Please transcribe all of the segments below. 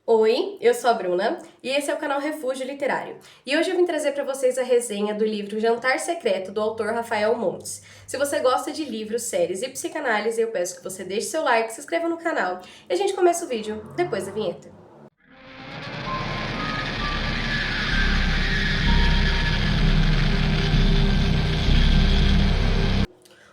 Oi, eu sou a Bruna e esse é o canal Refúgio Literário. E hoje eu vim trazer para vocês a resenha do livro Jantar Secreto, do autor Rafael Montes. Se você gosta de livros, séries e psicanálise, eu peço que você deixe seu like, se inscreva no canal e a gente começa o vídeo depois da vinheta.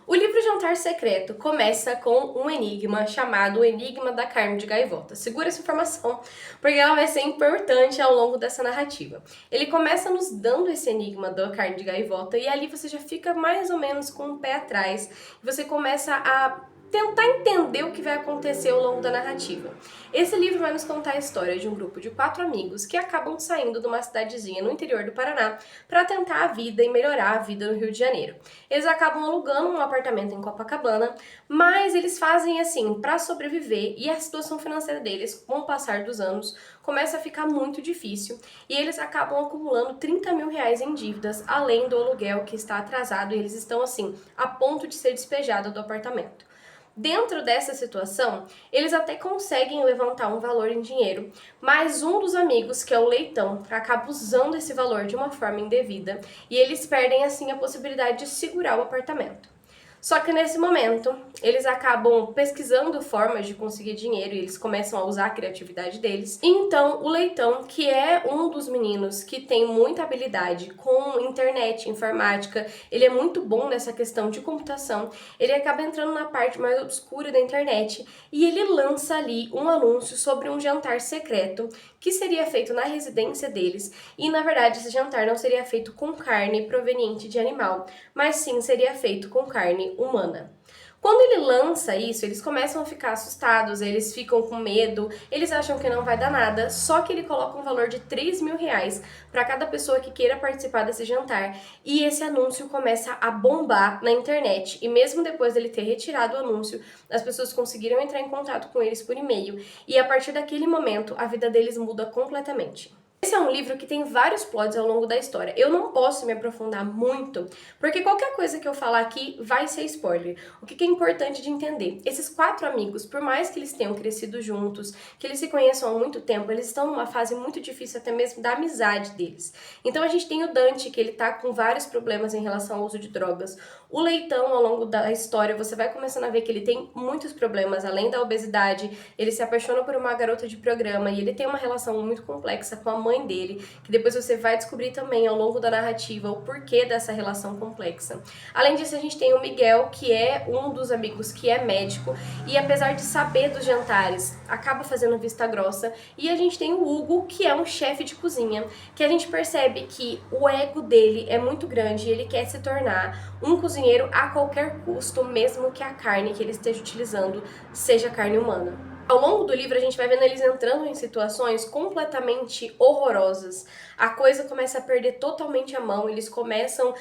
O livro Jantar Secreto começa com um enigma chamado o Enigma da Carne de Gaivota. Segura essa informação, porque ela vai ser importante ao longo dessa narrativa. Ele começa nos dando esse enigma da carne de gaivota e ali você já fica mais ou menos com o pé atrás e você começa a tentar entender o que vai acontecer ao longo da narrativa. Esse livro vai nos contar a história de um grupo de 4 amigos que acabam saindo de uma cidadezinha no interior do Paraná para tentar a vida e melhorar a vida no Rio de Janeiro. Eles acabam alugando um apartamento em Copacabana, mas eles fazem assim para sobreviver e a situação financeira deles, com o passar dos anos, começa a ficar muito difícil e eles acabam acumulando 30 mil reais em dívidas, além do aluguel que está atrasado e eles estão assim a ponto de ser despejados do apartamento. Dentro dessa situação, eles até conseguem levantar um valor em dinheiro, mas um dos amigos, que é o Leitão, acaba usando esse valor de uma forma indevida e eles perdem assim a possibilidade de segurar o apartamento. Só que nesse momento, eles acabam pesquisando formas de conseguir dinheiro e eles começam a usar a criatividade deles. E então, o Leitão, que é um dos meninos que tem muita habilidade com internet, informática, ele é muito bom nessa questão de computação, ele acaba entrando na parte mais obscura da internet e ele lança ali um anúncio sobre um jantar secreto que seria feito na residência deles e, na verdade, esse jantar não seria feito com carne proveniente de animal, mas sim seria feito com carne humana. Quando ele lança isso, eles começam a ficar assustados, eles ficam com medo, eles acham que não vai dar nada, só que ele coloca um valor de 3 mil reais para cada pessoa que queira participar desse jantar, e esse anúncio começa a bombar na internet, e mesmo depois dele ter retirado o anúncio, as pessoas conseguiram entrar em contato com eles por e-mail, e a partir daquele momento, a vida deles muda completamente. Esse é um livro que tem vários plots ao longo da história. Eu não posso me aprofundar muito, porque qualquer coisa que eu falar aqui vai ser spoiler. O que é importante de entender? Esses 4 amigos, por mais que eles tenham crescido juntos, que eles se conheçam há muito tempo, eles estão numa fase muito difícil até mesmo da amizade deles. Então a gente tem o Dante, que ele tá com vários problemas em relação ao uso de drogas. O Leitão, ao longo da história, você vai começando a ver que ele tem muitos problemas, além da obesidade, ele se apaixona por uma garota de programa e ele tem uma relação muito complexa com a mãe dele, que depois você vai descobrir também ao longo da narrativa o porquê dessa relação complexa. Além disso, a gente tem o Miguel, que é um dos amigos que é médico e apesar de saber dos jantares, acaba fazendo vista grossa. E a gente tem o Hugo, que é um chefe de cozinha, que a gente percebe que o ego dele é muito grande e ele quer se tornar um cozinheiro a qualquer custo, mesmo que a carne que ele esteja utilizando seja carne humana. Ao longo do livro, a gente vai vendo eles entrando em situações completamente horrorosas. A coisa começa a perder totalmente a mão, eles começam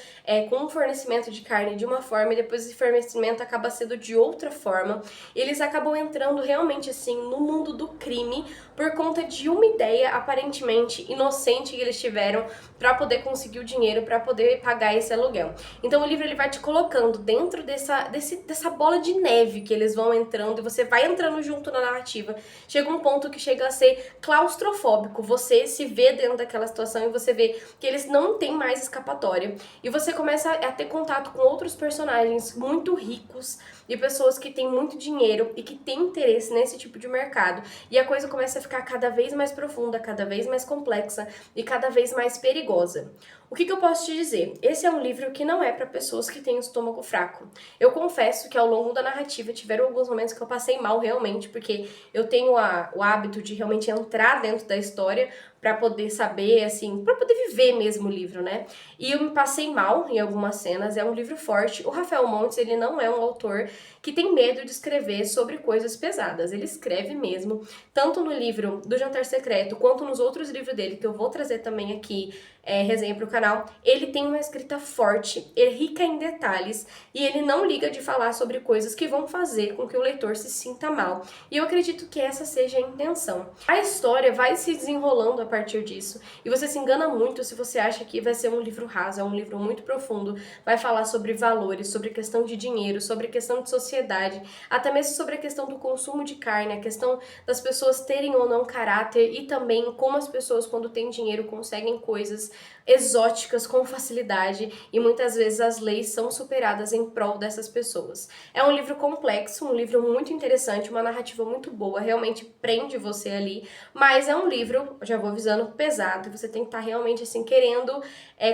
com um fornecimento de carne de uma forma e depois esse fornecimento acaba sendo de outra forma. Eles acabam entrando realmente assim no mundo do crime por conta de uma ideia aparentemente inocente que eles tiveram para poder conseguir o dinheiro, para poder pagar esse aluguel. Então o livro ele vai te colocando dentro dessa bola de neve que eles vão entrando e você vai entrando junto na narrativa. Chega um ponto que chega a ser claustrofóbico. Você se vê dentro daquela situação e você vê que eles não têm mais escapatória. E você começa a ter contato com outros personagens muito ricos e pessoas que têm muito dinheiro e que têm interesse nesse tipo de mercado. E a coisa começa a ficar cada vez mais profunda, cada vez mais complexa e cada vez mais perigosa. O que eu posso te dizer? Esse é um livro que não é para pessoas que têm o estômago fraco. Eu confesso que ao longo da narrativa tiveram alguns momentos que eu passei mal realmente, porque eu tenho o hábito de realmente entrar dentro da história para poder saber, assim, para poder viver mesmo o livro, né? E eu me passei mal em algumas cenas, é um livro forte. O Rafael Montes, ele não é um autor que tem medo de escrever sobre coisas pesadas. Ele escreve mesmo, tanto no livro do Jantar Secreto, quanto nos outros livros dele, que eu vou trazer também aqui, resenha pro canal. Ele tem uma escrita forte, é rica em detalhes, e ele não liga de falar sobre coisas que vão fazer com que o leitor se sinta mal. E eu acredito que essa seja a intenção. A história vai se desenrolando a partir disso. E você se engana muito se você acha que vai ser um livro raso, é um livro muito profundo, vai falar sobre valores, sobre questão de dinheiro, sobre questão de sociedade, até mesmo sobre a questão do consumo de carne, a questão das pessoas terem ou não caráter e também como as pessoas, quando têm dinheiro, conseguem coisas exóticas com facilidade e muitas vezes as leis são superadas em prol dessas pessoas. É um livro complexo, um livro muito interessante, uma narrativa muito boa, realmente prende você ali, mas é um livro, já vou avisando, pesado, e você tem que estar realmente assim querendo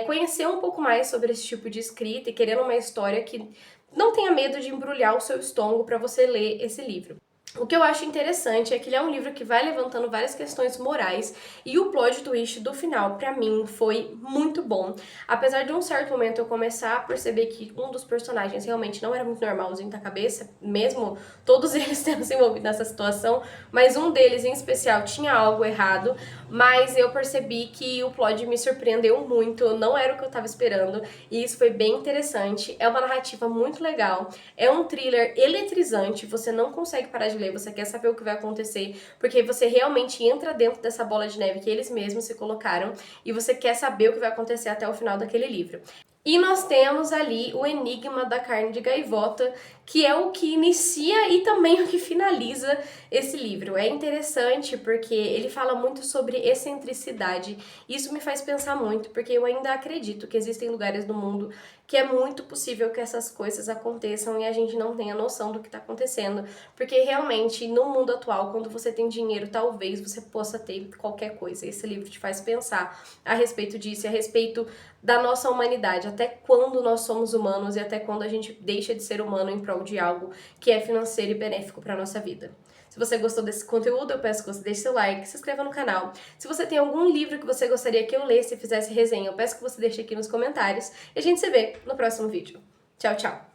conhecer um pouco mais sobre esse tipo de escrita e querendo uma história que não tenha medo de embrulhar o seu estômago para você ler esse livro. O que eu acho interessante é que ele é um livro que vai levantando várias questões morais e o plot twist do final, pra mim, foi muito bom. Apesar de um certo momento eu começar a perceber que um dos personagens realmente não era muito normalzinho da cabeça, mesmo todos eles tendo se envolvido nessa situação, mas um deles em especial tinha algo errado, mas eu percebi que o plot me surpreendeu muito, não era o que eu tava esperando e isso foi bem interessante. É uma narrativa muito legal, é um thriller eletrizante, você não consegue parar de ler, você quer saber o que vai acontecer, porque você realmente entra dentro dessa bola de neve que eles mesmos se colocaram e você quer saber o que vai acontecer até o final daquele livro. E nós temos ali o Enigma da Carne de Gaivota, que é o que inicia e também o que finaliza esse livro. É interessante porque ele fala muito sobre excentricidade. Isso me faz pensar muito, porque eu ainda acredito que existem lugares do mundo que é muito possível que essas coisas aconteçam e a gente não tenha noção do que está acontecendo. Porque realmente, no mundo atual, quando você tem dinheiro, talvez você possa ter qualquer coisa. Esse livro te faz pensar a respeito disso e a respeito da nossa humanidade, até quando nós somos humanos e até quando a gente deixa de ser humano em prol de algo que é financeiro e benéfico para nossa vida. Se você gostou desse conteúdo, eu peço que você deixe seu like, se inscreva no canal. Se você tem algum livro que você gostaria que eu lesse e fizesse resenha, eu peço que você deixe aqui nos comentários. E a gente se vê no próximo vídeo. Tchau, tchau!